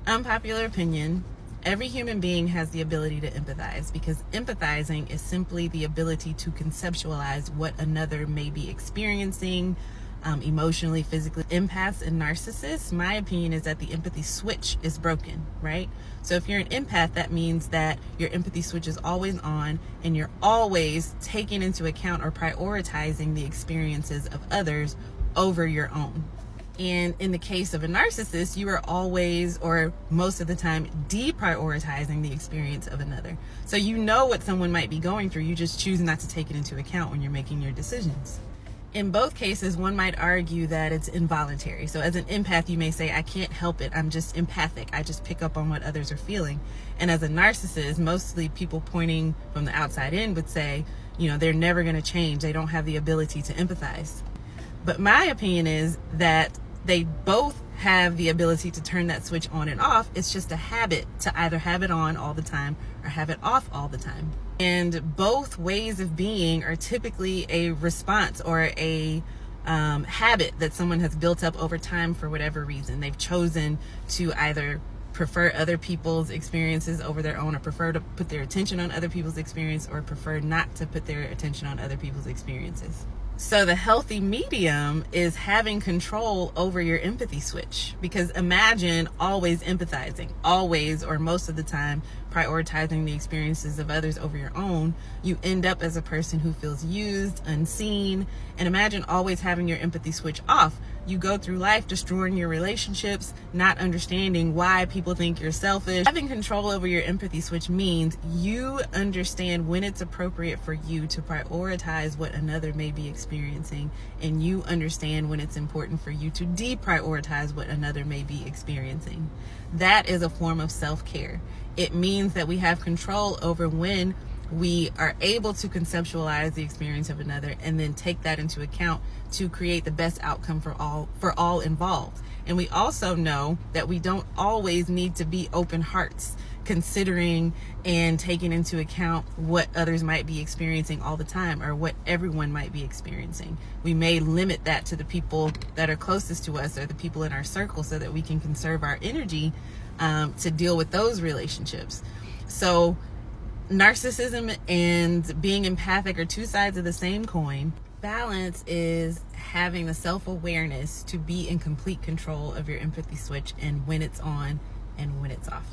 Unpopular opinion: every human being has the ability to empathize, because empathizing is simply the ability to conceptualize what another may be experiencing, emotionally, physically. Empaths and narcissists, my opinion is that the empathy switch is broken, right? So if you're an empath, that means that your empathy switch is always on and you're always taking into account or prioritizing the experiences of others over your own. And in the case of a narcissist, you are always, or most of the time, deprioritizing the experience of another. So you know what someone might be going through, you just choose not to take it into account when you're making your decisions. In both cases, one might argue that it's involuntary. So as an empath, you may say, I can't help it, I'm just empathic, I just pick up on what others are feeling. And as a narcissist, mostly people pointing from the outside in would say, they're never going to change, they don't have the ability to empathize. But my opinion is that they both have the ability to turn that switch on and off. It's just a habit to either have it on all the time or have it off all the time. And both ways of being are typically a response or a habit that someone has built up over time for whatever reason. They've chosen to either prefer other people's experiences over their own, or prefer to put their attention on other people's experience, or prefer not to put their attention on other people's experiences. So the healthy medium is having control over your empathy switch, because imagine always empathizing, always or most of the time prioritizing the experiences of others over your own. You end up as a person who feels used, unseen. And imagine always having your empathy switch off. You go through life destroying your relationships, not understanding why people think you're selfish. Having control over your empathy switch means you understand when it's appropriate for you to prioritize what another may be experiencing, and you understand when it's important for you to deprioritize what another may be experiencing. That is a form of self-care. It means that we have control over when we are able to conceptualize the experience of another and then take that into account to create the best outcome for all involved. And we also know that we don't always need to be open hearts, considering and taking into account what others might be experiencing all the time, or what everyone might be experiencing. We may limit that to the people that are closest to us or the people in our circle, so that we can conserve our energy to deal with those relationships. So narcissism and being empathic are two sides of the same coin. Balance is having the self-awareness to be in complete control of your empathy switch, and when it's on and when it's off.